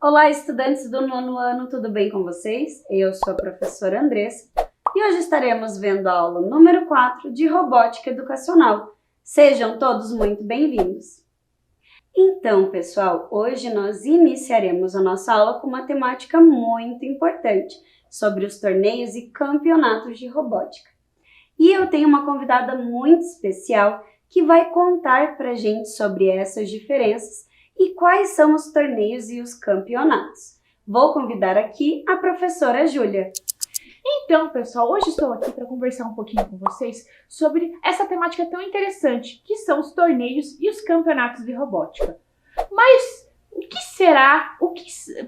Olá, estudantes do nono ano, tudo bem com vocês? Eu sou a professora Andressa e hoje estaremos vendo a aula número 4 de Robótica Educacional. Sejam todos muito bem-vindos! Então, pessoal, hoje nós iniciaremos a nossa aula com uma temática muito importante sobre os torneios e campeonatos de robótica. E eu tenho uma convidada muito especial que vai contar pra gente sobre essas diferenças e quais são os torneios e os campeonatos. Vou convidar aqui a professora Júlia. Então, pessoal, hoje estou aqui para conversar um pouquinho com vocês sobre essa temática tão interessante, que são os torneios e os campeonatos de robótica. Mas o que será?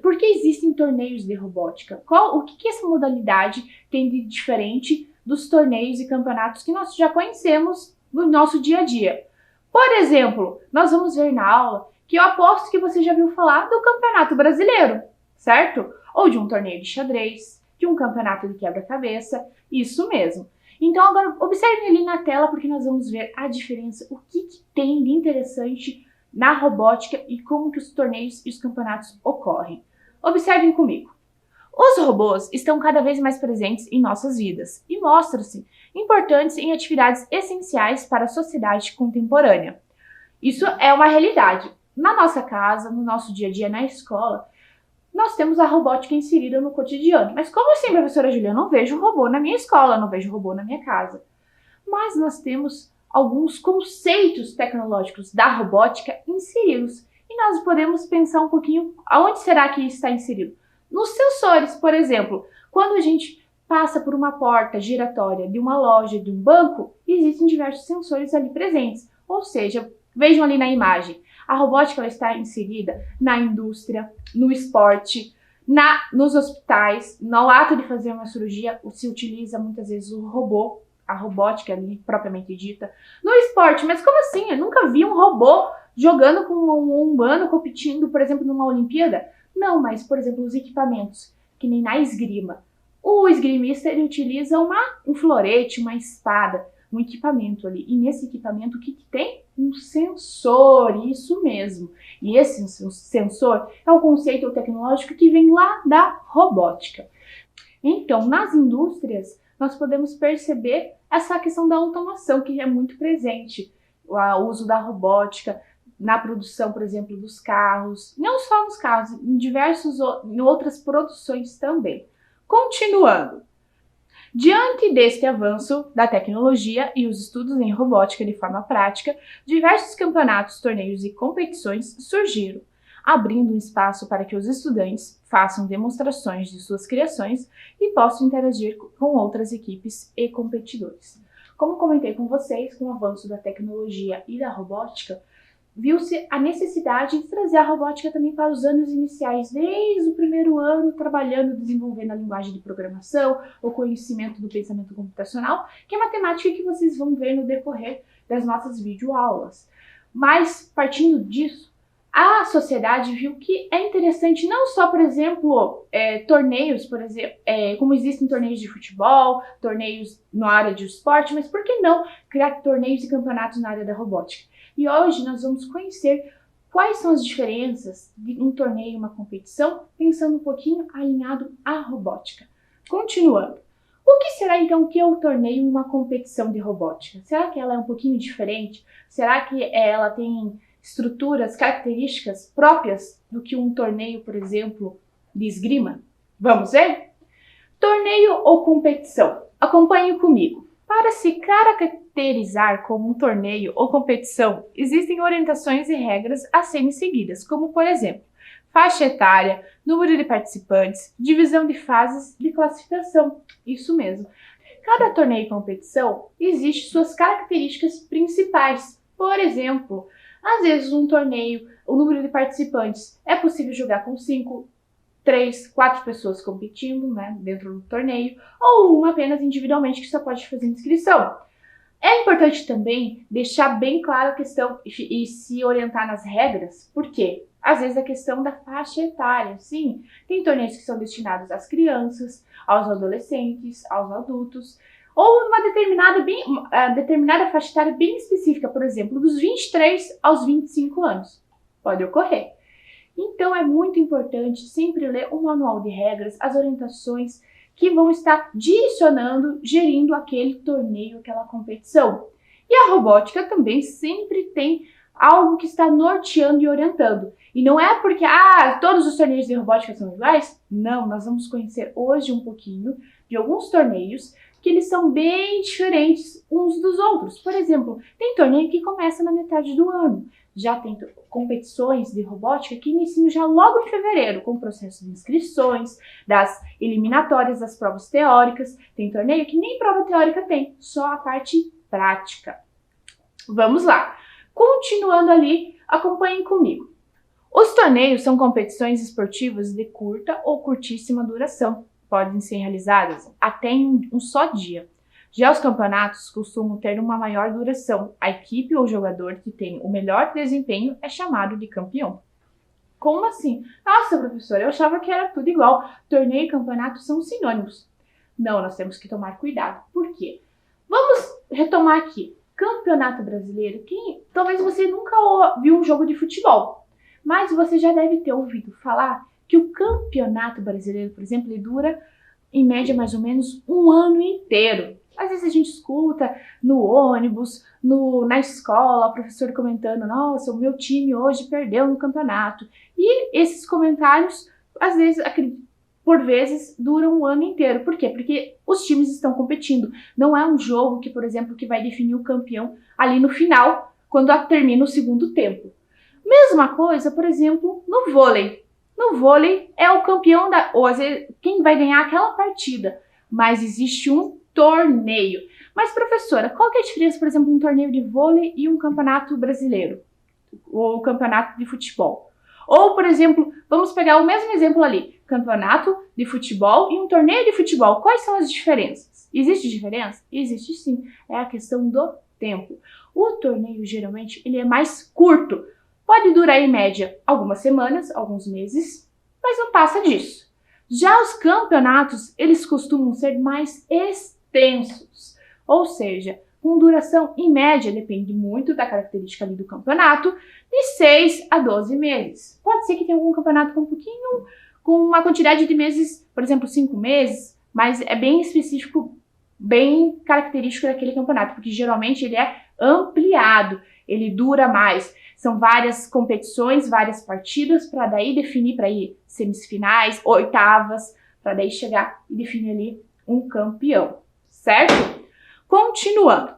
Por que existem torneios de robótica? O que essa modalidade tem de diferente dos torneios e campeonatos que nós já conhecemos no nosso dia a dia? Por exemplo, nós vamos ver na aula que eu aposto que você já viu falar do Campeonato Brasileiro, certo? Ou de um torneio de xadrez, de um campeonato de quebra-cabeça, isso mesmo. Então agora observem ali na tela porque nós vamos ver a diferença, o que tem de interessante na robótica e como que os torneios e os campeonatos ocorrem. Observem comigo. Os robôs estão cada vez mais presentes em nossas vidas e mostram-se importantes em atividades essenciais para a sociedade contemporânea. Isso é uma realidade. Na nossa casa, no nosso dia a dia, na escola, nós temos a robótica inserida no cotidiano. Mas como assim, professora Júlia? Eu não vejo robô na minha escola, não vejo robô na minha casa. Mas nós temos alguns conceitos tecnológicos da robótica inseridos. E nós podemos pensar um pouquinho aonde será que isso está inserido. Nos sensores, por exemplo, quando a gente passa por uma porta giratória de uma loja, de um banco, existem diversos sensores ali presentes. Ou seja, vejam ali na imagem, a robótica ela está inserida na indústria, no esporte, nos hospitais, no ato de fazer uma cirurgia, se utiliza muitas vezes o robô, a robótica ali propriamente dita, no esporte. Mas como assim? Eu nunca vi um robô jogando com um humano competindo, por exemplo, numa Olimpíada. Não, mas, por exemplo, os equipamentos, que nem na esgrima. O esgrimista ele utiliza um florete, uma espada, um equipamento ali. E nesse equipamento o que tem? Um sensor, isso mesmo. E esse sensor é um conceito tecnológico que vem lá da robótica. Então, nas indústrias, nós podemos perceber essa questão da automação, que é muito presente. O uso da robótica na produção, por exemplo, dos carros. Não só nos carros, em outras produções também. Continuando. Diante deste avanço da tecnologia e os estudos em robótica de forma prática, diversos campeonatos, torneios e competições surgiram, abrindo um espaço para que os estudantes façam demonstrações de suas criações e possam interagir com outras equipes e competidores. Como comentei com vocês, com o avanço da tecnologia e da robótica, viu-se a necessidade de trazer a robótica também para os anos iniciais, desde o primeiro ano, trabalhando, desenvolvendo a linguagem de programação, o conhecimento do pensamento computacional, que é uma temática que vocês vão ver no decorrer das nossas videoaulas. Mas, partindo disso, a sociedade viu que é interessante não só, por exemplo, torneios, por exemplo, como existem torneios de futebol, torneios na área de esporte, mas por que não criar torneios e campeonatos na área da robótica? E hoje nós vamos conhecer quais são as diferenças de um torneio e uma competição, pensando um pouquinho alinhado à robótica. Continuando. O que será então que é um torneio e uma competição de robótica? Será que ela é um pouquinho diferente? Será que ela tem estruturas, características próprias do que um torneio, por exemplo, de esgrima? Vamos ver? Torneio ou competição? Acompanhe comigo. Para se caracterizar como um torneio ou competição, existem orientações e regras a serem seguidas, como, por exemplo, faixa etária, número de participantes, divisão de fases de classificação. Isso mesmo. Cada torneio e competição existe suas características principais. Por exemplo, às vezes um torneio, o número de participantes é possível jogar com 5, 3, 4 pessoas competindo, né, dentro do torneio, ou uma apenas individualmente que só pode fazer inscrição. É importante também deixar bem claro a questão e se orientar nas regras, porque às vezes a questão da faixa etária, sim, tem torneios que são destinados às crianças, aos adolescentes, aos adultos, ou uma determinada faixa etária bem específica, por exemplo, dos 23 aos 25 anos. Pode ocorrer. Então é muito importante sempre ler o manual de regras, as orientações que vão estar direcionando, gerindo aquele torneio, aquela competição. E a robótica também sempre tem algo que está norteando e orientando. E não é porque, todos os torneios de robótica são iguais. Não, nós vamos conhecer hoje um pouquinho de alguns torneios que eles são bem diferentes uns dos outros. Por exemplo, tem torneio que começa na metade do ano. Já tem competições de robótica que iniciam já logo em fevereiro, com o processo de inscrições, das eliminatórias, das provas teóricas. Tem torneio que nem prova teórica tem, só a parte prática. Vamos lá. Continuando ali, acompanhem comigo. Os torneios são competições esportivas de curta ou curtíssima duração. Podem ser realizadas até em um só dia. Já os campeonatos costumam ter uma maior duração. A equipe ou jogador que tem o melhor desempenho é chamado de campeão. Como assim? Nossa, professora, eu achava que era tudo igual. Torneio e campeonato são sinônimos. Não, nós temos que tomar cuidado. Por quê? Vamos retomar aqui. Campeonato brasileiro. Talvez você nunca viu um jogo de futebol, mas você já deve ter ouvido falar que o campeonato brasileiro, por exemplo, ele dura em média mais ou menos um ano inteiro. Às vezes a gente escuta no ônibus, na escola, o professor comentando: nossa, o meu time hoje perdeu no campeonato. E esses comentários, às vezes, por vezes, duram um ano inteiro. Por quê? Porque os times estão competindo. Não é um jogo que, por exemplo, que vai definir o campeão ali no final, quando termina o segundo tempo. Mesma coisa, por exemplo, no vôlei. No vôlei é o campeão ou às vezes quem vai ganhar aquela partida. Mas existe um torneio. Mas, professora, qual que é a diferença, por exemplo, um torneio de vôlei e um campeonato brasileiro? Ou campeonato de futebol? Ou, por exemplo, vamos pegar o mesmo exemplo ali. Campeonato de futebol e um torneio de futebol. Quais são as diferenças? Existe diferença? Existe sim. É a questão do tempo. O torneio, geralmente, ele é mais curto. Pode durar, em média, algumas semanas, alguns meses, mas não passa disso. Já os campeonatos, eles costumam ser mais extensos. Ou seja, com duração, em média, depende muito da característica ali do campeonato, de 6 a 12 meses. Pode ser que tenha algum campeonato com uma quantidade de meses, por exemplo, 5 meses, mas é bem específico, bem característico daquele campeonato, porque geralmente ele é ampliado, ele dura mais. São várias competições, várias partidas, para daí definir, para ir semifinais, oitavas, para daí chegar e definir ali um campeão, certo? Continuando.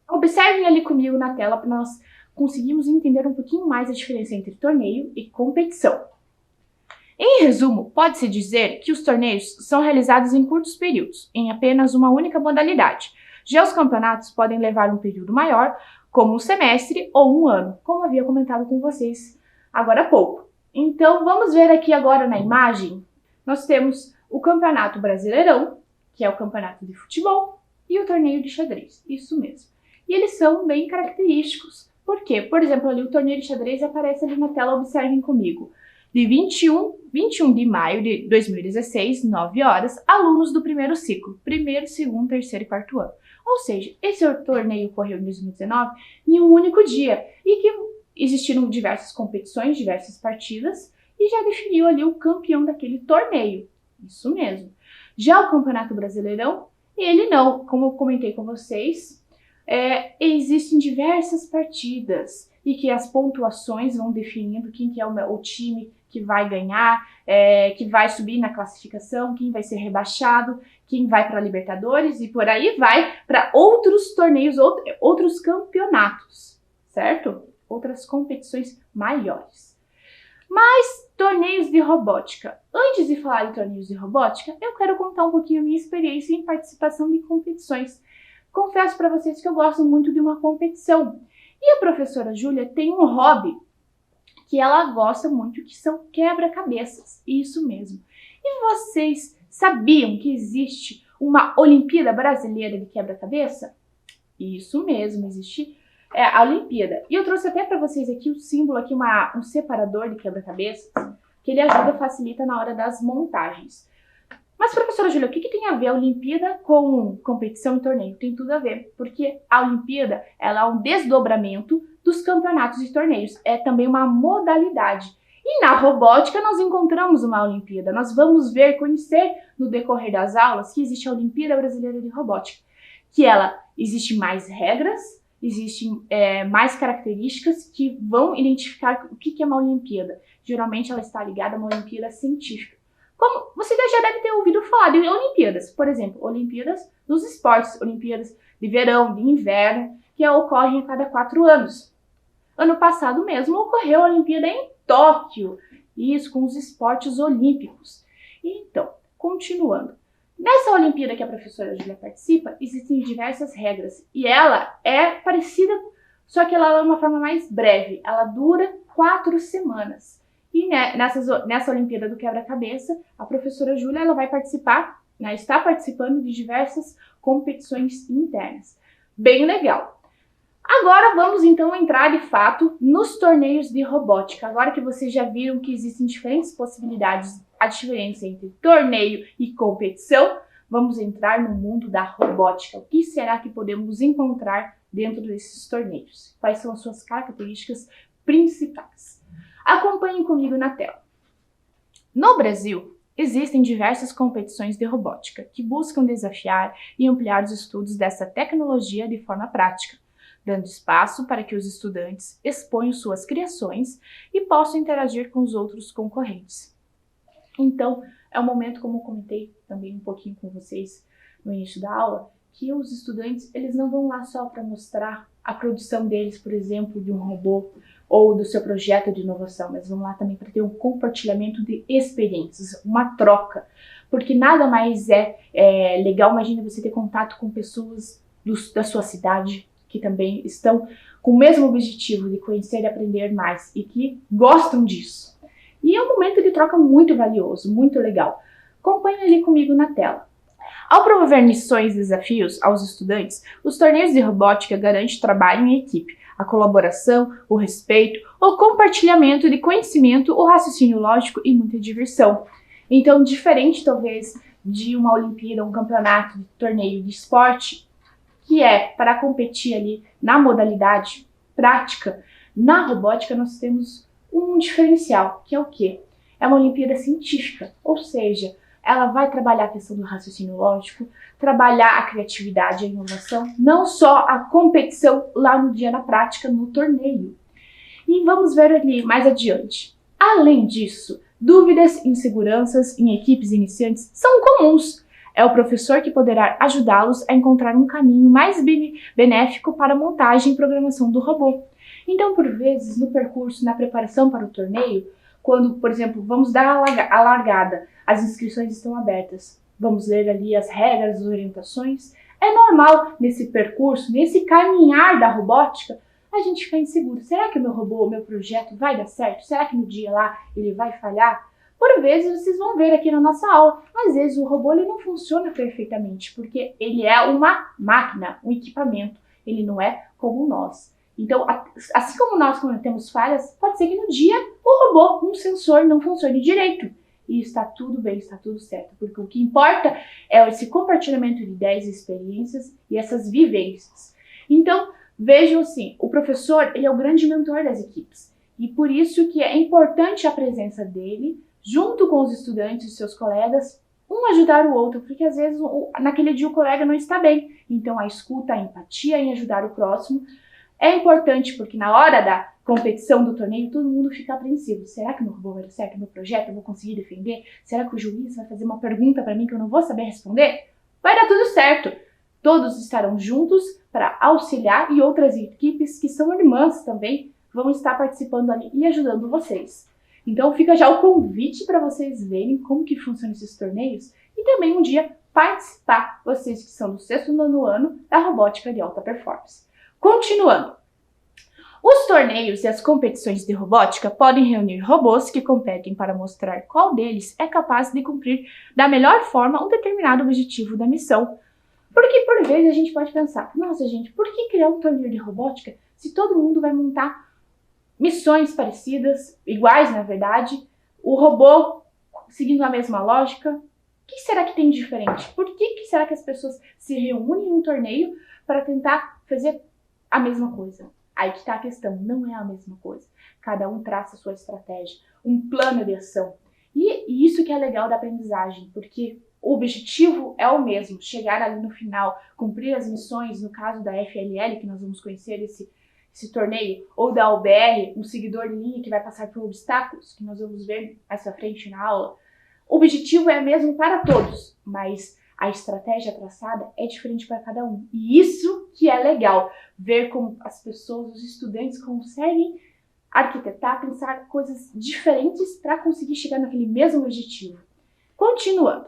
Observem ali comigo na tela para nós conseguirmos entender um pouquinho mais a diferença entre torneio e competição. Em resumo, pode-se dizer que os torneios são realizados em curtos períodos, em apenas uma única modalidade. Já os campeonatos podem levar um período maior, como um semestre ou um ano, como havia comentado com vocês agora há pouco. Então, vamos ver aqui agora na imagem. Nós temos o Campeonato Brasileirão, que é o campeonato de futebol, e o torneio de xadrez, isso mesmo. E eles são bem característicos. Por quê? Por exemplo, ali o torneio de xadrez aparece ali na tela, observem comigo. De 21 de maio de 2016, 9 horas, alunos do primeiro ciclo, primeiro, segundo, terceiro e quarto ano. Ou seja, esse torneio ocorreu em 2019 em um único dia e que existiram diversas competições, diversas partidas e já definiu ali o campeão daquele torneio. Isso mesmo. Já o Campeonato Brasileirão, ele não, como eu comentei com vocês, existem diversas partidas e que as pontuações vão definindo quem que é o time que vai ganhar, que vai subir na classificação, quem vai ser rebaixado, quem vai para a Libertadores e por aí vai para outros torneios, outros campeonatos, certo? Outras competições maiores. Mas torneios de robótica. Antes de falar de torneios de robótica, eu quero contar um pouquinho a minha experiência em participação de competições. Confesso para vocês que eu gosto muito de uma competição. E a professora Júlia tem um hobby que ela gosta muito, que são quebra-cabeças. Isso mesmo. E vocês sabiam que existe uma Olimpíada Brasileira de Quebra-Cabeça? Isso mesmo, existe a Olimpíada. E eu trouxe até para vocês aqui o símbolo, aqui um separador de quebra-cabeças, que ele ajuda, facilita na hora das montagens. Mas, professora Júlia, o que tem a ver a Olimpíada com competição e torneio? Tem tudo a ver, porque a Olimpíada ela é um desdobramento dos campeonatos e torneios. É também uma modalidade. E na robótica nós encontramos uma Olimpíada. Nós vamos ver, conhecer no decorrer das aulas que existe a Olimpíada Brasileira de Robótica, que ela existe mais regras, existem mais características que vão identificar o que é uma Olimpíada. Geralmente ela está ligada a uma Olimpíada científica. Como você já deve ter ouvido falar de Olimpíadas, por exemplo, Olimpíadas dos esportes, Olimpíadas de verão, de inverno, que ocorrem a cada 4 anos. Ano passado mesmo ocorreu a Olimpíada em Tóquio, isso com os esportes olímpicos. Então, continuando. Nessa Olimpíada que a professora Júlia participa, existem diversas regras e ela é parecida, só que ela é uma forma mais breve. Ela dura 4 semanas. E nessa Olimpíada do Quebra-Cabeça, a professora Júlia ela vai participar, está participando de diversas competições internas. Bem legal. Agora vamos então entrar de fato nos torneios de robótica. Agora que vocês já viram que existem diferentes possibilidades, a diferença entre torneio e competição, vamos entrar no mundo da robótica. O que será que podemos encontrar dentro desses torneios? Quais são as suas características principais? Acompanhem comigo na tela. No Brasil, existem diversas competições de robótica que buscam desafiar e ampliar os estudos dessa tecnologia de forma prática, dando espaço para que os estudantes exponham suas criações e possam interagir com os outros concorrentes. Então, é um momento, como eu comentei também um pouquinho com vocês no início da aula, que os estudantes eles não vão lá só para mostrar a produção deles, por exemplo, de um robô ou do seu projeto de inovação, mas vão lá também para ter um compartilhamento de experiências, uma troca, porque nada mais é legal, imagina você ter contato com pessoas da sua cidade, que também estão com o mesmo objetivo de conhecer e aprender mais e que gostam disso. E é um momento de troca muito valioso, muito legal. Acompanhe ali comigo na tela. Ao promover missões e desafios aos estudantes, os torneios de robótica garantem trabalho em equipe, a colaboração, o respeito, o compartilhamento de conhecimento, o raciocínio lógico e muita diversão. Então, diferente talvez de uma Olimpíada, um campeonato de torneio de esporte, que é para competir ali na modalidade prática, na robótica nós temos um diferencial, que é o quê? É uma Olimpíada científica, ou seja, ela vai trabalhar a questão do raciocínio lógico, trabalhar a criatividade e a inovação, não só a competição lá no dia da prática, no torneio. E vamos ver ali mais adiante. Além disso, dúvidas e inseguranças em equipes iniciantes são comuns. É o professor que poderá ajudá-los a encontrar um caminho mais benéfico para a montagem e programação do robô. Então, por vezes, no percurso, na preparação para o torneio, quando, por exemplo, vamos dar a largada, as inscrições estão abertas, vamos ler ali as regras, as orientações, é normal nesse percurso, nesse caminhar da robótica, a gente ficar inseguro. Será que o meu robô, o meu projeto vai dar certo? Será que no dia lá ele vai falhar? Por vezes, vocês vão ver aqui na nossa aula, às vezes o robô ele não funciona perfeitamente, porque ele é uma máquina, um equipamento, ele não é como nós. Então, assim como nós cometemos falhas, pode ser que no dia o robô, um sensor, não funcione direito. E está tudo bem, está tudo certo, porque o que importa é esse compartilhamento de ideias e experiências e essas vivências. Então, vejam assim, o professor ele é o grande mentor das equipes, e por isso que é importante a presença dele, junto com os estudantes e seus colegas, um ajudar o outro, porque às vezes naquele dia o colega não está bem. Então a escuta, a empatia em ajudar o próximo é importante, porque na hora da competição do torneio todo mundo fica apreensivo. Será que meu robô vai dar certo? Meu projeto eu vou conseguir defender? Será que o juiz vai fazer uma pergunta para mim que eu não vou saber responder? Vai dar tudo certo. Todos estarão juntos para auxiliar e outras equipes que são irmãs também vão estar participando ali e ajudando vocês. Então fica já o convite para vocês verem como que funcionam esses torneios e também um dia participar, vocês que são do 6º e 9º ano da robótica de alta performance. Continuando. Os torneios e as competições de robótica podem reunir robôs que competem para mostrar qual deles é capaz de cumprir da melhor forma um determinado objetivo da missão. Porque por vezes a gente pode pensar, nossa gente, por que criar um torneio de robótica se todo mundo vai montar missões parecidas, iguais na verdade, o robô seguindo a mesma lógica? O que será que tem de diferente? Por que será que as pessoas se reúnem em um torneio para tentar fazer a mesma coisa? Aí que tá a questão, não é a mesma coisa. Cada um traça a sua estratégia, um plano de ação. E isso que é legal da aprendizagem, porque o objetivo é o mesmo, chegar ali no final, cumprir as missões, no caso da FLL, que nós vamos conhecer esse torneio, ou da OBR, um seguidor de linha que vai passar por obstáculos, que nós vamos ver mais à frente na aula. O objetivo é mesmo para todos, mas a estratégia traçada é diferente para cada um. E isso que é legal, ver como as pessoas, os estudantes conseguem arquitetar, pensar coisas diferentes para conseguir chegar naquele mesmo objetivo. Continuando,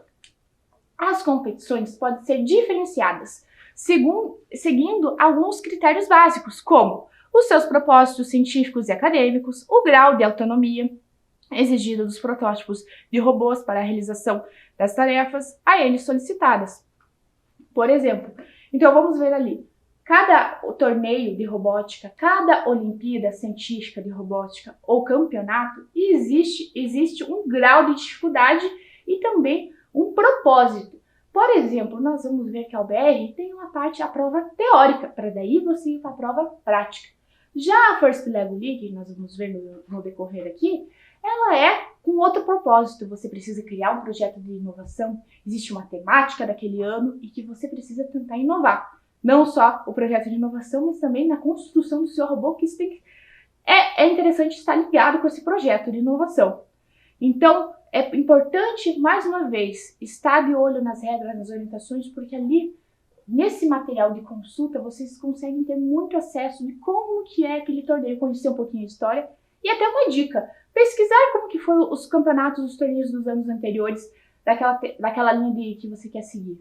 as competições podem ser diferenciadas seguindo alguns critérios básicos, como os seus propósitos científicos e acadêmicos, o grau de autonomia exigido dos protótipos de robôs para a realização das tarefas a eles solicitadas. Por exemplo, então vamos ver ali, cada torneio de robótica, cada Olimpíada Científica de Robótica ou campeonato, existe um grau de dificuldade e também um propósito. Por exemplo, nós vamos ver que a OBR tem uma parte, a prova teórica, para daí você ir para a prova prática. Já a First Lego League, nós vamos ver no decorrer aqui, ela é com outro propósito. Você precisa criar um projeto de inovação, existe uma temática daquele ano e que você precisa tentar inovar. Não só o projeto de inovação, mas também na construção do seu robô, que isso é interessante estar ligado com esse projeto de inovação. Então, é importante, mais uma vez, estar de olho nas regras, nas orientações, porque ali, nesse material de consulta, vocês conseguem ter muito acesso de como que é aquele torneio, conhecer um pouquinho a história e até uma dica, pesquisar como que foram os campeonatos, os torneios dos anos anteriores, daquela linha que você quer seguir.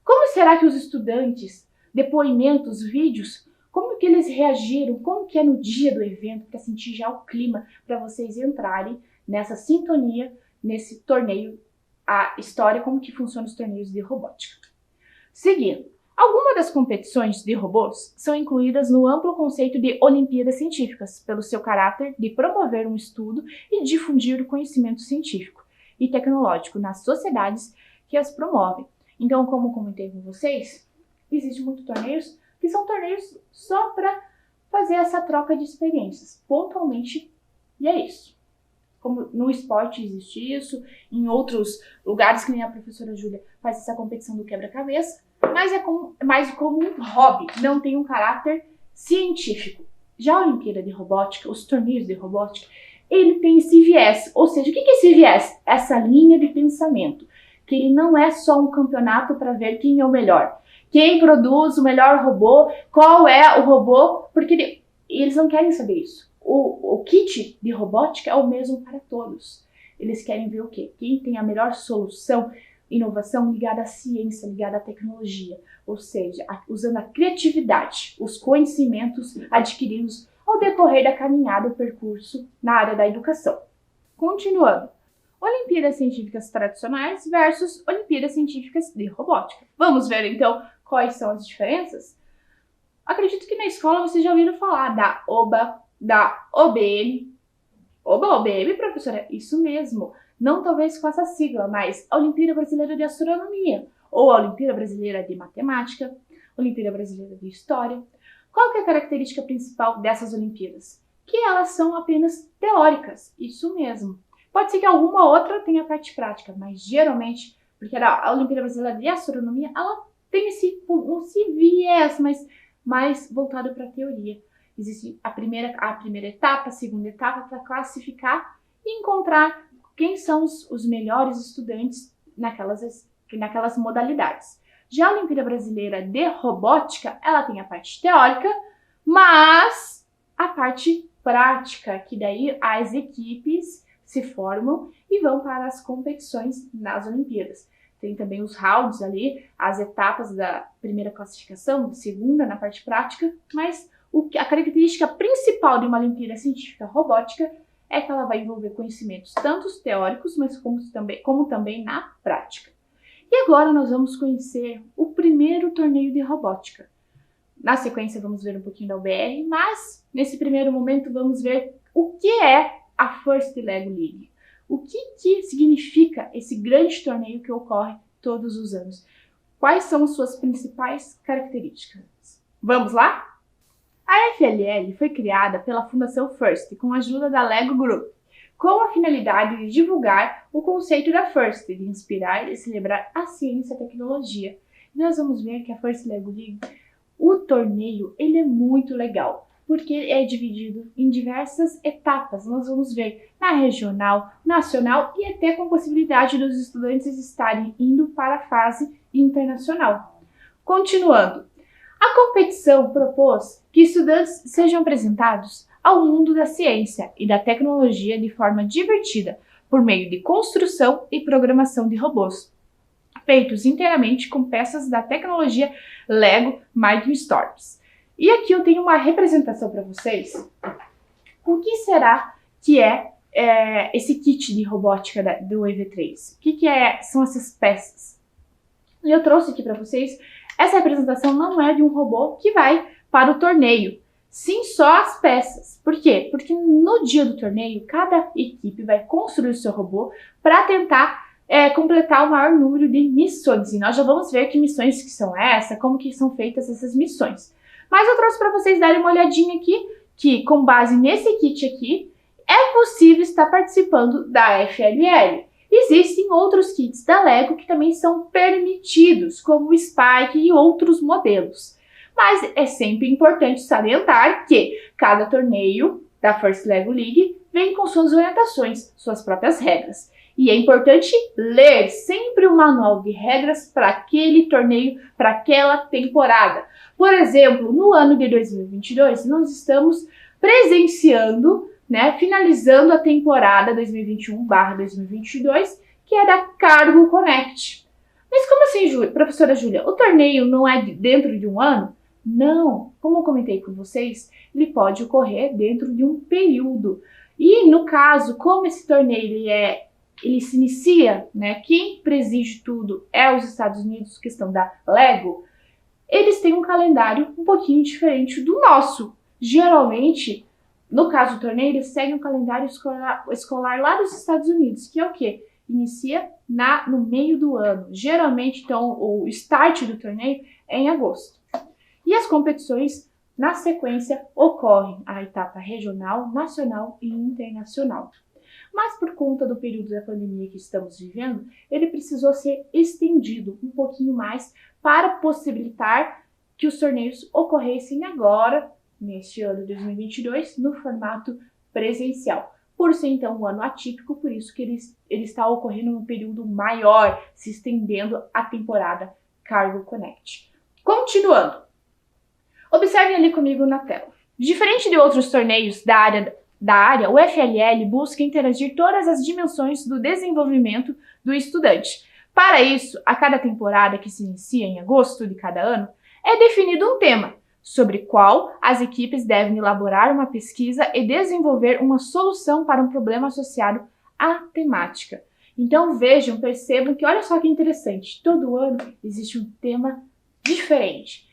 Como será que os estudantes, depoimentos, vídeos, como que eles reagiram, como que é no dia do evento, para sentir já o clima, para vocês entrarem nessa sintonia, nesse torneio, a história, como que funcionam os torneios de robótica. Seguindo, algumas das competições de robôs são incluídas no amplo conceito de Olimpíadas Científicas, pelo seu caráter de promover um estudo e difundir o conhecimento científico e tecnológico nas sociedades que as promovem. Então, como comentei com vocês, existem muitos torneios que são torneios só para fazer essa troca de experiências, pontualmente, e é isso. Como no esporte existe isso, em outros lugares, que nem a professora Júlia faz essa competição do quebra-cabeça, mas é mais como um hobby, não tem um caráter científico. Já a Olimpíada de Robótica, os torneios de robótica, ele tem esse viés, ou seja, o que é esse viés? Essa linha de pensamento, que ele não é só um campeonato para ver quem é o melhor, quem produz o melhor robô, qual é o robô, porque eles não querem saber isso. O kit de robótica é o mesmo para todos. Eles querem ver o quê? Quem tem a melhor solução, inovação ligada à ciência, ligada à tecnologia. Ou seja, usando a criatividade, os conhecimentos adquiridos ao decorrer da caminhada, o percurso na área da educação. Continuando. Olimpíadas Científicas tradicionais versus Olimpíadas Científicas de Robótica. Vamos ver, então, quais são as diferenças? Acredito que na escola vocês já ouviram falar da OBA, da OBM. OBM, professora? Isso mesmo. Não talvez com essa sigla, mas a Olimpíada Brasileira de Astronomia, ou a Olimpíada Brasileira de Matemática, Olimpíada Brasileira de História. Qual que é a característica principal dessas Olimpíadas? Que elas são apenas teóricas, isso mesmo. Pode ser que alguma outra tenha parte prática, mas geralmente, porque a Olimpíada Brasileira de Astronomia, ela tem esse viés, mas mais voltado para a teoria. Existe a primeira etapa, a segunda etapa, para classificar e encontrar quem são os melhores estudantes naquelas modalidades. Já a Olimpíada Brasileira de Robótica, ela tem a parte teórica, mas a parte prática, que daí as equipes se formam e vão para as competições nas Olimpíadas. Tem também os rounds ali, as etapas da primeira classificação, segunda na parte prática, mas a característica principal de uma Olimpíada Científica Robótica é que ela vai envolver conhecimentos tanto teóricos, mas como também na prática. E agora nós vamos conhecer o primeiro torneio de robótica. Na sequência vamos ver um pouquinho da UBR, mas nesse primeiro momento vamos ver o que é a First Lego League. O que significa esse grande torneio que ocorre todos os anos? Quais são as suas principais características? Vamos lá? A FLL foi criada pela Fundação FIRST com a ajuda da Lego Group, com a finalidade de divulgar o conceito da FIRST, de inspirar e celebrar a ciência e a tecnologia. E nós vamos ver que a FIRST Lego League, o torneio, ele é muito legal, porque é dividido em diversas etapas. Nós vamos ver na regional, nacional e até com possibilidade dos estudantes estarem indo para a fase internacional. Continuando, a competição propôs que estudantes sejam apresentados ao mundo da ciência e da tecnologia de forma divertida, por meio de construção e programação de robôs, feitos inteiramente com peças da tecnologia Lego Mindstorms. E aqui eu tenho uma representação para vocês. O que será que é esse kit de robótica do EV3? O que são essas peças? E eu trouxe aqui para vocês, essa representação não é de um robô que vai para o torneio, sim só as peças. Por quê? Porque no dia do torneio, cada equipe vai construir o seu robô para tentar completar o maior número de missões. E nós já vamos ver que missões que são essas, como que são feitas essas missões. Mas eu trouxe para vocês darem uma olhadinha aqui, que com base nesse kit aqui, é possível estar participando da FLL. Existem outros kits da Lego que também são permitidos, como o Spike e outros modelos. Mas é sempre importante salientar que cada torneio da First Lego League vem com suas orientações, suas próprias regras. E é importante ler sempre o manual de regras para aquele torneio, para aquela temporada. Por exemplo, no ano de 2022, nós estamos presenciando, finalizando a temporada 2021/2022, que é da Cargo Connect. Mas como assim, professora Júlia? O torneio não é dentro de um ano? Não, como eu comentei com vocês, ele pode ocorrer dentro de um período. E no caso, como esse torneio ele se inicia, quem preside tudo é os Estados Unidos, questão da Lego, eles têm um calendário um pouquinho diferente do nosso. Geralmente, no caso do torneio, eles seguem um calendário escolar lá dos Estados Unidos, que é o quê? Inicia no meio do ano. Geralmente, então, o start do torneio é em agosto. E as competições, na sequência, ocorrem a etapa regional, nacional e internacional. Mas por conta do período da pandemia que estamos vivendo, ele precisou ser estendido um pouquinho mais para possibilitar que os torneios ocorressem agora, neste ano de 2022, no formato presencial. Por ser então um ano atípico, por isso que ele está ocorrendo num período maior, se estendendo a temporada Cargo Connect. Continuando, observem ali comigo na tela. Diferente de outros torneios da área, o FLL busca interagir todas as dimensões do desenvolvimento do estudante. Para isso, a cada temporada que se inicia em agosto de cada ano, é definido um tema, sobre qual as equipes devem elaborar uma pesquisa e desenvolver uma solução para um problema associado à temática. Então vejam, percebam que olha só que interessante, todo ano existe um tema diferente.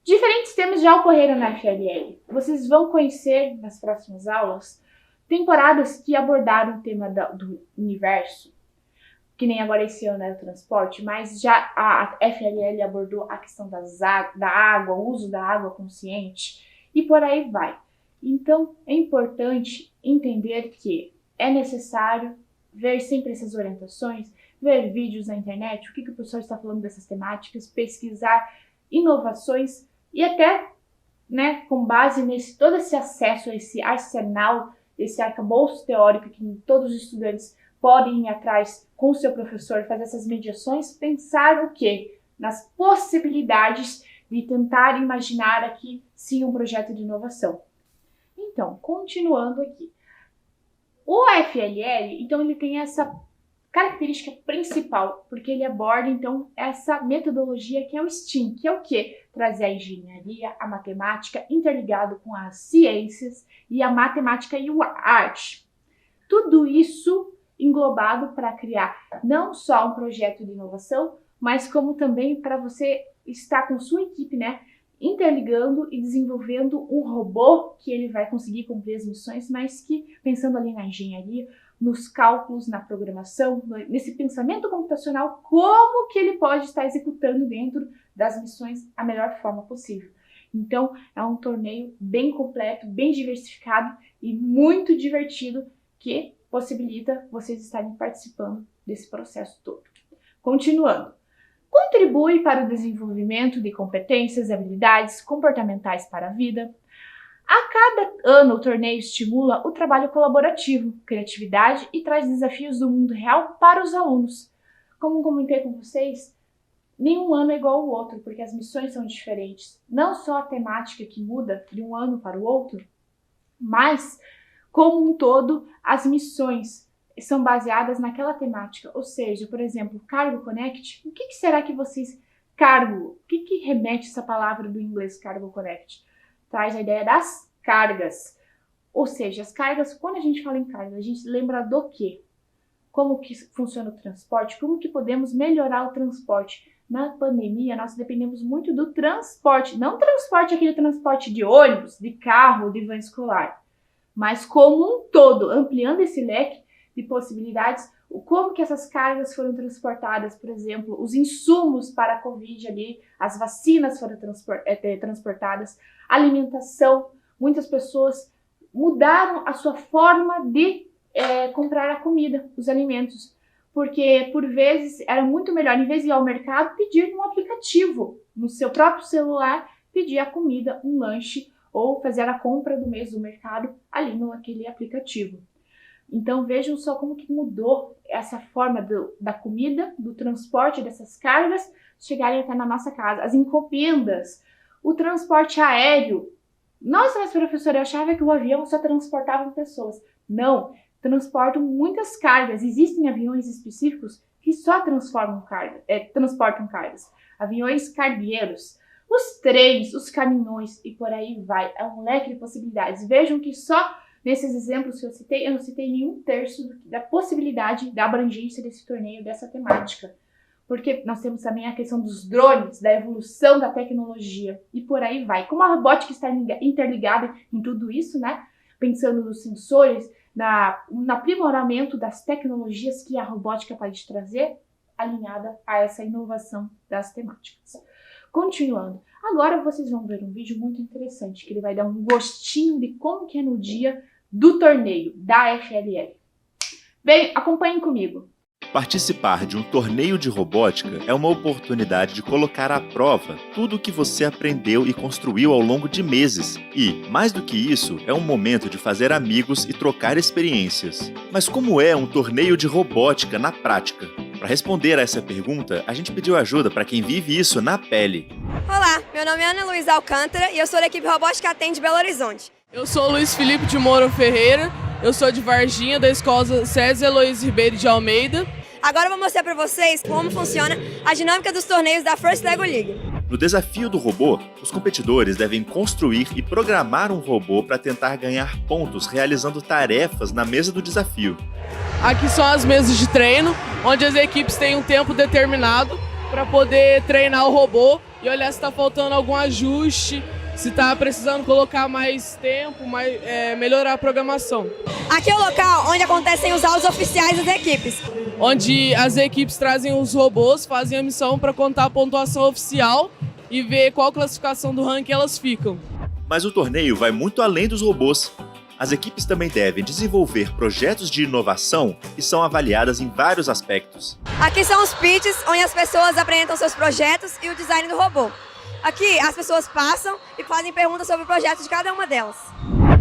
Diferentes temas já ocorreram na FLL. Vocês vão conhecer nas próximas aulas temporadas que abordaram o tema do universo, que nem agora esse ano é o transporte, mas já a FLL abordou a questão da água, o uso da água consciente e por aí vai. Então é importante entender que é necessário ver sempre essas orientações, ver vídeos na internet, o que o professor está falando dessas temáticas, pesquisar inovações e até, com base todo esse acesso, esse arsenal, esse arcabouço teórico que todos os estudantes podem ir atrás com o seu professor, fazer essas mediações, pensar o quê? Nas possibilidades de tentar imaginar aqui, sim, um projeto de inovação. Então, continuando aqui. O FLL, então, ele tem essa característica principal, porque ele aborda, então, essa metodologia que é o STEAM, que é o quê? Trazer a engenharia, a matemática, interligado com as ciências e a matemática e a arte. Tudo isso englobado para criar não só um projeto de inovação, mas como também para você estar com sua equipe, interligando e desenvolvendo um robô que ele vai conseguir cumprir as missões, mas que, pensando ali na engenharia, nos cálculos, na programação, nesse pensamento computacional, como que ele pode estar executando dentro das missões a melhor forma possível. Então, é um torneio bem completo, bem diversificado e muito divertido que possibilita vocês estarem participando desse processo todo. Continuando. Contribui para o desenvolvimento de competências e habilidades comportamentais para a vida. A cada ano, o torneio estimula o trabalho colaborativo, criatividade e traz desafios do mundo real para os alunos. Como comentei com vocês, nenhum ano é igual ao outro, porque as missões são diferentes. Não só a temática que muda de um ano para o outro, mas, como um todo, as missões são baseadas naquela temática. Ou seja, por exemplo, Cargo Connect, o que será que vocês... Cargo, o que remete essa palavra do inglês Cargo Connect? Traz a ideia das cargas. Ou seja, as cargas, quando a gente fala em carga, a gente lembra do quê? Como que funciona o transporte? Como que podemos melhorar o transporte? Na pandemia, nós dependemos muito do transporte. Não transporte, aquele transporte de ônibus, de carro, de van escolar. Mas como um todo, ampliando esse leque de possibilidades, como que essas cargas foram transportadas, por exemplo, os insumos para a Covid ali, as vacinas foram transportadas, alimentação, muitas pessoas mudaram a sua forma de comprar a comida, os alimentos, porque por vezes era muito melhor, em vez de ir ao mercado, pedir num aplicativo, no seu próprio celular, pedir a comida, um lanche, ou fazer a compra do mês do mercado ali naquele aplicativo. Então vejam só como que mudou essa forma da comida, do transporte dessas cargas chegarem até na nossa casa. As encomendas, o transporte aéreo. Nossa, mas professora, eu achava que o avião só transportava pessoas. Não, transportam muitas cargas. Existem aviões específicos que só transportam cargas. Aviões cargueiros, os trens, os caminhões e por aí vai. É um leque de possibilidades. Vejam que só nesses exemplos que eu não citei nenhum terço da possibilidade, da abrangência desse torneio, dessa temática. Porque nós temos também a questão dos drones, da evolução da tecnologia e por aí vai. Como a robótica está interligada em tudo isso, né? Pensando nos sensores, no aprimoramento das tecnologias que a robótica pode trazer, alinhada a essa inovação das temáticas. Continuando, agora vocês vão ver um vídeo muito interessante, que ele vai dar um gostinho de como que é no dia do torneio da FLL. Bem, acompanhem comigo. Participar de um torneio de robótica é uma oportunidade de colocar à prova tudo o que você aprendeu e construiu ao longo de meses. E, mais do que isso, é um momento de fazer amigos e trocar experiências. Mas como é um torneio de robótica na prática? Para responder a essa pergunta, a gente pediu ajuda para quem vive isso na pele. Olá, meu nome é Ana Luísa Alcântara e eu sou da equipe Robótica Atende Belo Horizonte. Eu sou o Luiz Felipe de Moura Ferreira, eu sou de Varginha, da Escola César Eloísio Ribeiro de Almeida. Agora eu vou mostrar para vocês como funciona a dinâmica dos torneios da First Lego League. No desafio do robô, os competidores devem construir e programar um robô para tentar ganhar pontos realizando tarefas na mesa do desafio. Aqui são as mesas de treino, onde as equipes têm um tempo determinado para poder treinar o robô e olhar se está faltando algum ajuste, se está precisando colocar mais tempo, melhorar a programação. Aqui é o local onde acontecem os autos oficiais das equipes. Onde as equipes trazem os robôs, fazem a missão para contar a pontuação oficial e ver qual classificação do ranking elas ficam. Mas o torneio vai muito além dos robôs. As equipes também devem desenvolver projetos de inovação que são avaliadas em vários aspectos. Aqui são os pitches, onde as pessoas apresentam seus projetos e o design do robô. Aqui as pessoas passam e fazem perguntas sobre o projeto de cada uma delas.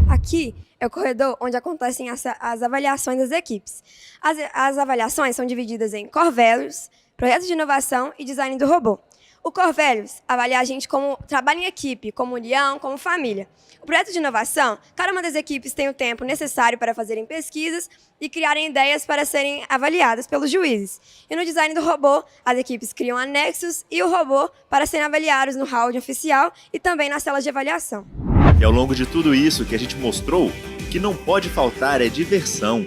Aqui é o corredor onde acontecem as avaliações das equipes. As avaliações são divididas em Core Values, projetos de inovação e design do robô. O Core Values avalia a gente como trabalho em equipe, como união, como família. O projeto de inovação, cada uma das equipes tem o tempo necessário para fazerem pesquisas e criarem ideias para serem avaliadas pelos juízes. E no design do robô, as equipes criam anexos e o robô para serem avaliados no round oficial e também nas celas de avaliação. E ao longo de tudo isso que a gente mostrou, o que não pode faltar é diversão.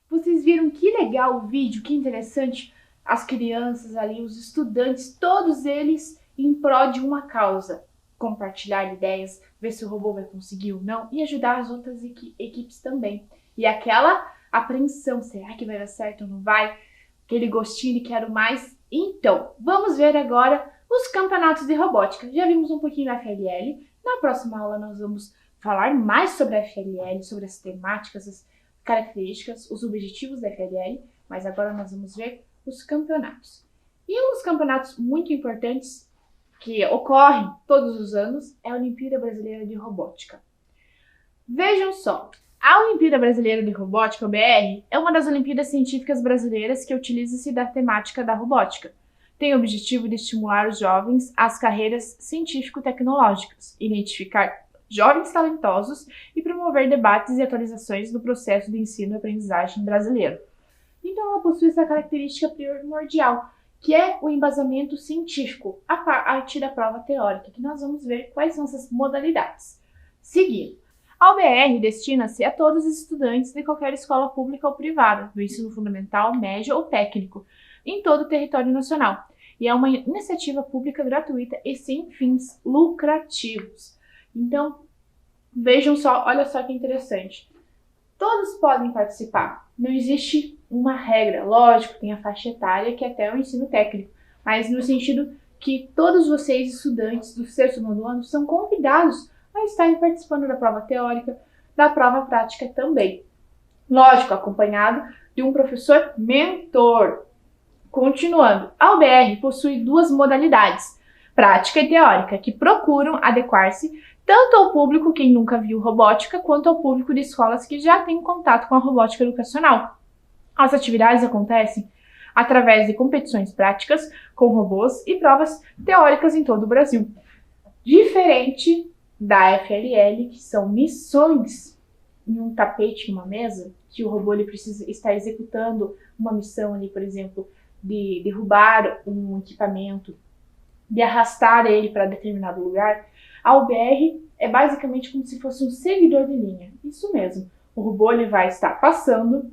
Vocês viram que legal o vídeo, que interessante? As crianças ali, os estudantes, todos eles em prol de uma causa. Compartilhar ideias, ver se o robô vai conseguir ou não e ajudar as outras equipes também. E aquela apreensão, será que vai dar certo ou não vai? Aquele gostinho de quero mais, Então, vamos ver agora os campeonatos de robótica. Já vimos um pouquinho da FLL. Na próxima aula nós vamos falar mais sobre a FLL, sobre as temáticas, as características, os objetivos da FLL, mas agora nós vamos ver os campeonatos. E um dos campeonatos muito importantes que ocorrem todos os anos é a Olimpíada Brasileira de Robótica. Vejam só, a Olimpíada Brasileira de Robótica, OBR, é uma das Olimpíadas Científicas Brasileiras que utiliza-se da temática da robótica. Tem o objetivo de estimular os jovens às carreiras científico-tecnológicas, identificar jovens talentosos e promover debates e atualizações do processo de ensino e aprendizagem brasileiro. Então ela possui essa característica primordial, que é o embasamento científico, a partir da prova teórica, que nós vamos ver quais são essas modalidades. Seguindo, a OBR destina-se a todos os estudantes de qualquer escola pública ou privada, do ensino fundamental, médio ou técnico, em todo o território nacional, e é uma iniciativa pública gratuita e sem fins lucrativos. Então, vejam só, olha só que interessante. Todos podem participar, não existe uma regra, lógico, tem a faixa etária que é até o ensino técnico, mas no sentido que todos vocês, estudantes do sexto e nono ano, são convidados a estarem participando da prova teórica, da prova prática também. Lógico, acompanhado de um professor mentor. Continuando, a OBR possui duas modalidades, prática e teórica, que procuram adequar-se tanto ao público que nunca viu robótica, quanto ao público de escolas que já têm contato com a robótica educacional. As atividades acontecem através de competições práticas com robôs e provas teóricas em todo o Brasil. Diferente da FLL, que são missões em um tapete, em uma mesa, que o robô ele precisa estar executando uma missão ali, por exemplo, de derrubar um equipamento, de arrastar ele para determinado lugar. A OBR é basicamente como se fosse um seguidor de linha. Isso mesmo, o robô ele vai estar passando,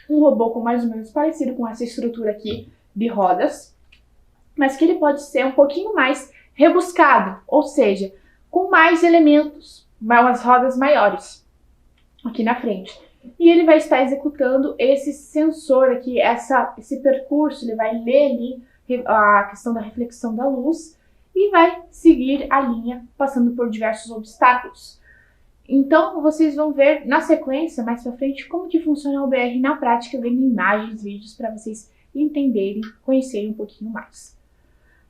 um robô com mais ou menos parecido com essa estrutura aqui de rodas, mas que ele pode ser um pouquinho mais rebuscado, ou seja, com mais elementos, umas rodas maiores aqui na frente. E ele vai estar executando esse sensor aqui, esse percurso, ele vai ler ali a questão da reflexão da luz e vai seguir a linha passando por diversos obstáculos. Então, vocês vão ver na sequência, mais pra frente, como que funciona a OBR na prática, vendo imagens, vídeos, para vocês entenderem, conhecerem um pouquinho mais.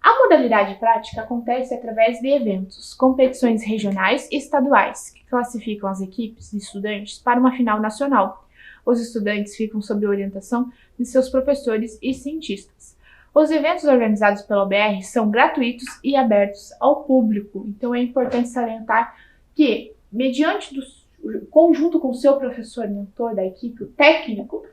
A modalidade prática acontece através de eventos, competições regionais e estaduais, que classificam as equipes de estudantes para uma final nacional. Os estudantes ficam sob a orientação de seus professores e cientistas. Os eventos organizados pela OBR são gratuitos e abertos ao público, então é importante salientar que, mediante conjunto com o seu professor mentor da equipe, o técnico,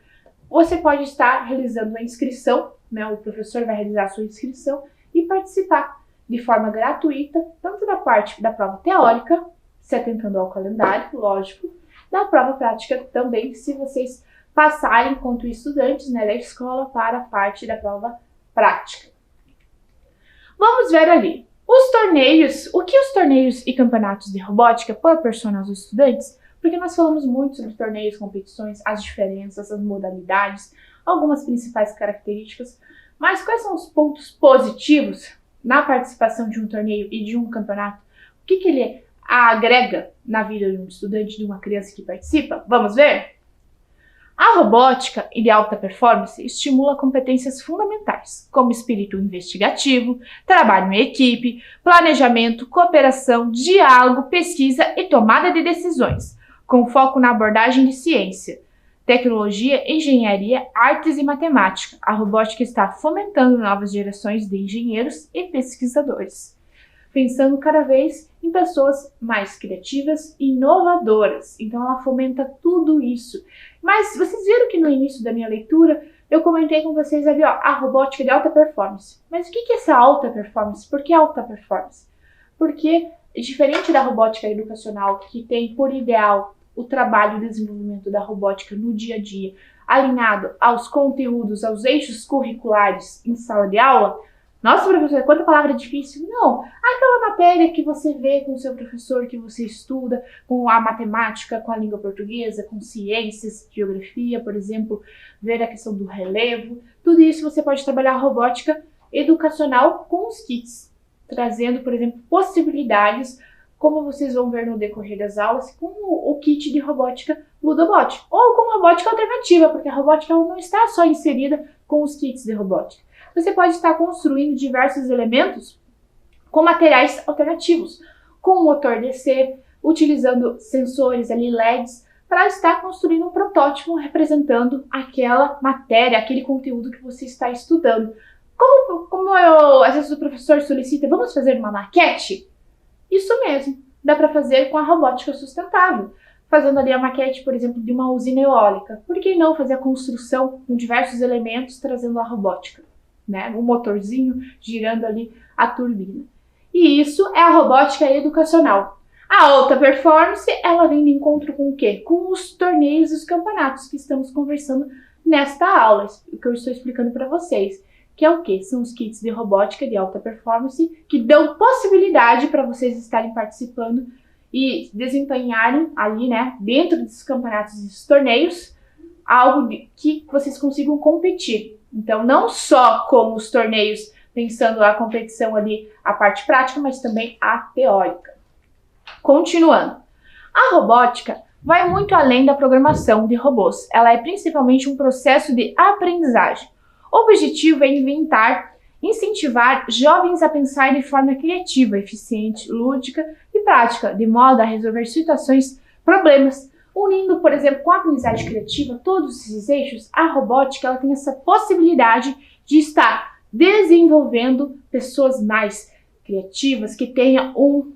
você pode estar realizando a inscrição, né? O professor vai realizar a sua inscrição e participar de forma gratuita, tanto da parte da prova teórica, se atentando ao calendário, lógico, da prova prática também, se vocês passarem enquanto estudantes, né, da escola para a parte da prova prática. Vamos ver ali. Os torneios, o que os torneios e campeonatos de robótica proporcionam aos estudantes? Porque nós falamos muito sobre torneios, competições, as diferenças, as modalidades, algumas principais características, mas quais são os pontos positivos na participação de um torneio e de um campeonato? O que ele agrega na vida de um estudante, de uma criança que participa? Vamos ver? A robótica e de alta performance estimula competências fundamentais, como espírito investigativo, trabalho em equipe, planejamento, cooperação, diálogo, pesquisa e tomada de decisões, com foco na abordagem de ciência, tecnologia, engenharia, artes e matemática. A robótica está fomentando novas gerações de engenheiros e pesquisadores, pensando cada vez em pessoas mais criativas e inovadoras. Então ela fomenta tudo isso. Mas vocês viram que no início da minha leitura eu comentei com vocês ali, ó, a robótica de alta performance. Mas o que é essa alta performance? Por que alta performance? Porque, diferente da robótica educacional, que tem por ideal o trabalho e desenvolvimento da robótica no dia a dia, alinhado aos conteúdos, aos eixos curriculares em sala de aula, Nossa, professor, quanta palavra difícil. Não, aquela matéria que você vê com o seu professor, que você estuda, com a matemática, com a língua portuguesa, com ciências, geografia, por exemplo, ver a questão do relevo. Tudo isso você pode trabalhar a robótica educacional com os kits, trazendo, por exemplo, possibilidades, como vocês vão ver no decorrer das aulas, com o kit de robótica Ludobot, ou com robótica alternativa, porque a robótica ela não está só inserida com os kits de robótica. Você pode estar construindo diversos elementos com materiais alternativos, com motor DC, utilizando sensores ali LEDs, para estar construindo um protótipo representando aquela matéria, aquele conteúdo que você está estudando. Às vezes o professor solicita, vamos fazer uma maquete? Isso mesmo, dá para fazer com a robótica sustentável. Fazendo ali a maquete, por exemplo, de uma usina eólica. Por que não fazer a construção com diversos elementos trazendo a robótica? Né? Um motorzinho girando ali a turbina. E isso é a robótica educacional. A alta performance, ela vem de encontro com o quê? Com os torneios e os campeonatos que estamos conversando nesta aula, o que eu estou explicando para vocês. Que é o quê? São os kits de robótica de alta performance que dão possibilidade para vocês estarem participando e desempenharem ali, né, dentro desses campeonatos e desses torneios, algo que vocês consigam competir. Então, não só como os torneios, pensando a competição ali, a parte prática, mas também a teórica. Continuando. A robótica vai muito além da programação de robôs. Ela é principalmente um processo de aprendizagem. O objetivo é incentivar jovens a pensar de forma criativa, eficiente, lúdica e prática, de modo a resolver situações, problemas. Unindo, por exemplo, com a aprendizagem criativa, todos esses eixos, a robótica ela tem essa possibilidade de estar desenvolvendo pessoas mais criativas, que tenham um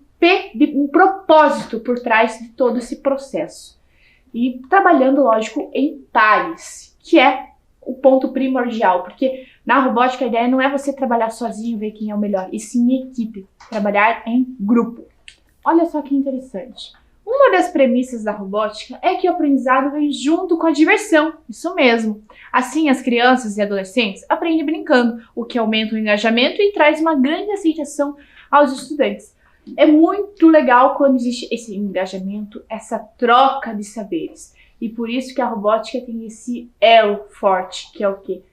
propósito por trás de todo esse processo. E trabalhando, lógico, em pares, que é o ponto primordial, porque na robótica a ideia não é você trabalhar sozinho e ver quem é o melhor, e sim em equipe, trabalhar em grupo. Olha só que interessante. Uma das premissas da robótica é que o aprendizado vem junto com a diversão, isso mesmo. Assim, as crianças e adolescentes aprendem brincando, o que aumenta o engajamento e traz uma grande aceitação aos estudantes. É muito legal quando existe esse engajamento, essa troca de saberes. E por isso que a robótica tem esse elo forte, que é o quê?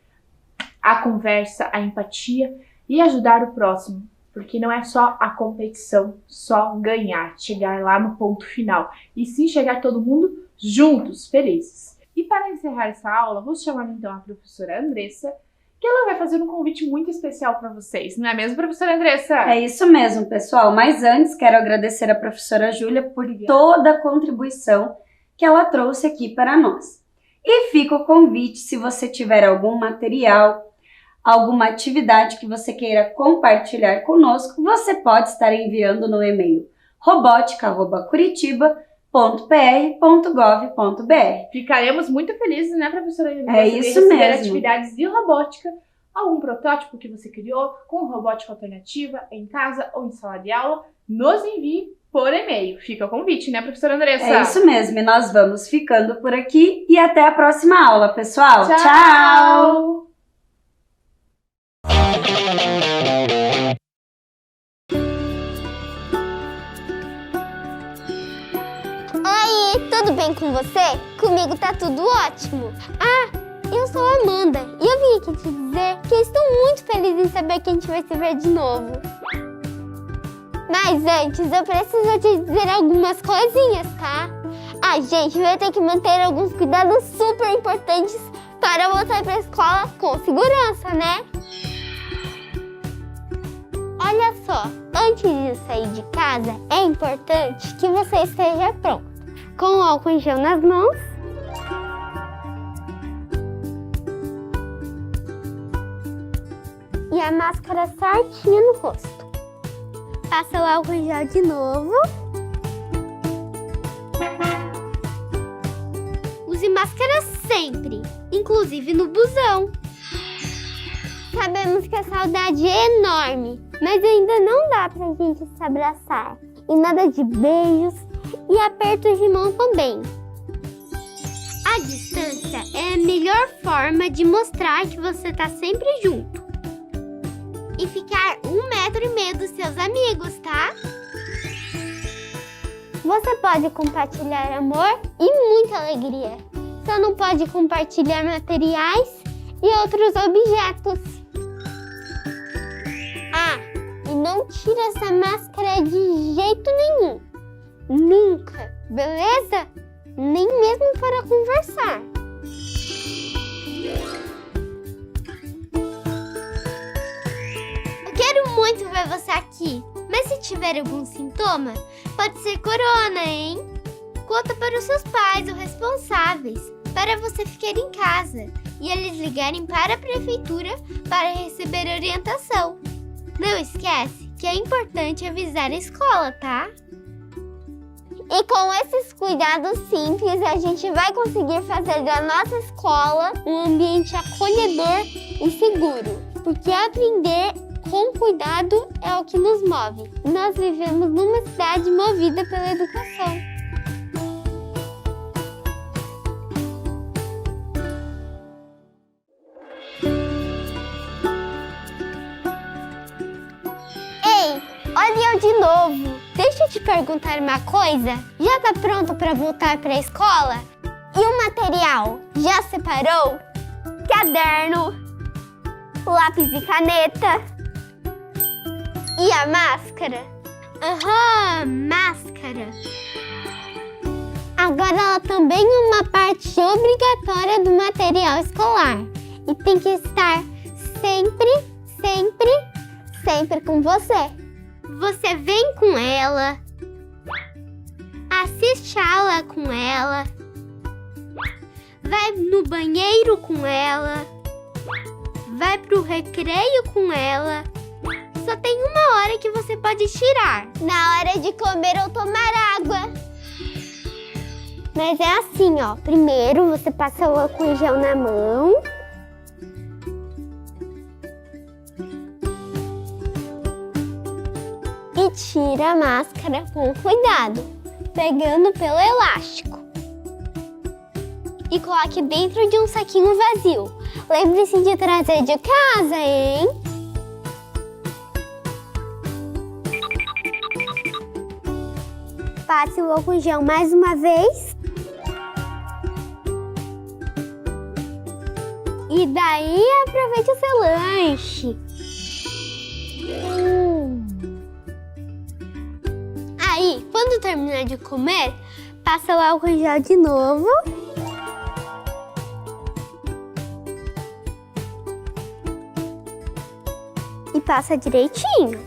A conversa, a empatia e ajudar o próximo. Porque não é só a competição, só ganhar, chegar lá no ponto final. E sim chegar todo mundo juntos, felizes. E para encerrar essa aula, vou chamar então a professora Andressa, que ela vai fazer um convite muito especial para vocês. Não é mesmo, professora Andressa? É isso mesmo, pessoal. Mas antes, quero agradecer a professora Júlia por toda a contribuição que ela trouxe aqui para nós. E fica o convite, se você tiver algum material, alguma atividade que você queira compartilhar conosco, você pode estar enviando no e-mail robotica@curitiba.pr.gov.br. Ficaremos muito felizes, né, professora? É isso mesmo. Atividades de robótica, algum protótipo que você criou com robótica alternativa em casa ou em sala de aula, nos envie por e-mail. Fica o convite, né, professora Andressa? É isso mesmo, e nós vamos ficando por aqui e até a próxima aula, pessoal. Tchau! Tchau! Oi, tudo bem com você? Comigo tá tudo ótimo. Eu sou a Amanda e eu vim aqui te dizer que eu estou muito feliz em saber que a gente vai se ver de novo. Mas antes, eu preciso te dizer algumas coisinhas, tá? A gente vai ter que manter alguns cuidados super importantes para voltar pra escola com segurança, né? Olha só, antes de sair de casa, é importante que você esteja pronto, com o álcool em gel nas mãos, e a máscara certinha no rosto. Passa o álcool em gel de novo. Use máscara sempre, inclusive no busão. Sabemos que a saudade é enorme, mas ainda não dá pra gente se abraçar. E nada de beijos e apertos de mão também. A distância é a melhor forma de mostrar que você tá sempre junto. e ficar 1,5 metro dos seus amigos, tá? Você pode compartilhar amor e muita alegria. Só não pode compartilhar materiais e outros objetos. Ah, e não tira essa máscara de jeito nenhum. Nunca, beleza? Nem mesmo para conversar. Eu quero muito ver você aqui, mas se tiver algum sintoma, pode ser corona, hein? Conta para os seus pais ou responsáveis, para você ficar em casa e eles ligarem para a prefeitura para receber orientação. Não esquece que é importante avisar a escola, tá? E com esses cuidados simples, a gente vai conseguir fazer da nossa escola um ambiente acolhedor e seguro. Porque aprender com cuidado é o que nos move. Nós vivemos numa cidade movida pela educação. Ei, olha eu de novo! Deixa eu te perguntar uma coisa. Já tá pronto para voltar para a escola? E o material? Já separou? Caderno, lápis e caneta. E a máscara? Aham, máscara. Agora ela também é uma parte obrigatória do material escolar. E tem que estar sempre, sempre, sempre com você. Você vem com ela, assiste a aula com ela, vai no banheiro com ela, vai pro recreio com ela. Só tem uma hora que você pode tirar. Na hora de comer ou tomar água. Mas é assim, ó. Primeiro você passa o álcool em gel na mão. E tira a máscara com cuidado, pegando pelo elástico. E coloque dentro de um saquinho vazio. Lembre-se de trazer de casa, hein? Passe o álcool em gel mais uma vez. E daí aproveite o seu lanche. Aí, quando terminar de comer, passa o álcool em gel de novo. E passa direitinho.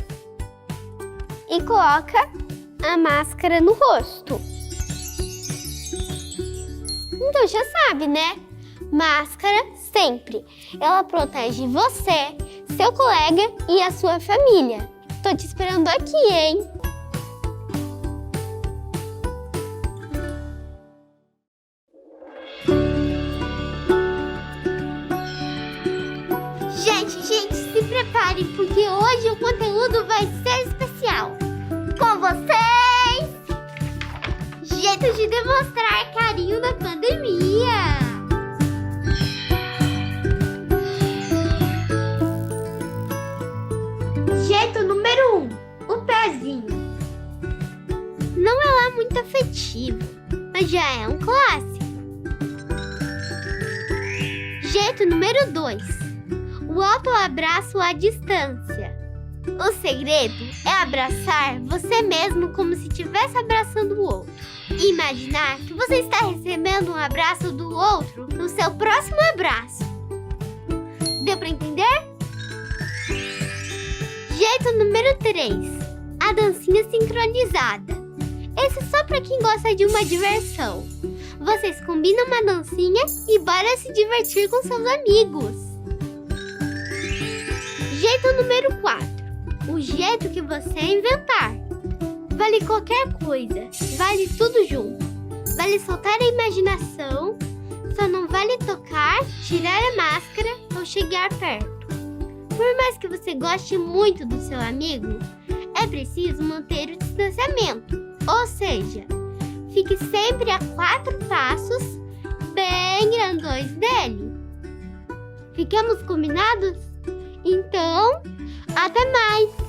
E coloca a máscara no rosto. Então já sabe, né? Máscara sempre. Ela protege você, seu colega e a sua família. Tô te esperando aqui, hein? Gente, se prepare, porque hoje o conteúdo vai ser especial. Com vocês, jeito de demonstrar carinho na pandemia. Jeito número 1, o pezinho. Não é lá muito afetivo, mas já é um clássico. Jeito número 2, o autoabraço à distância. O segredo é abraçar você mesmo como se estivesse abraçando o outro. E imaginar que você está recebendo um abraço do outro no seu próximo abraço. Deu para entender? Jeito número 3, a dancinha sincronizada. Esse é só para quem gosta de uma diversão. Vocês combinam uma dancinha e bora se divertir com seus amigos. Jeito número 4, o jeito que você inventar. Vale qualquer coisa, vale tudo junto. Vale soltar a imaginação, só não vale tocar, tirar a máscara ou chegar perto. Por mais que você goste muito do seu amigo, é preciso manter o distanciamento. Ou seja, fique sempre a 4 passos bem grandões dele. Ficamos combinados? Então, Até mais!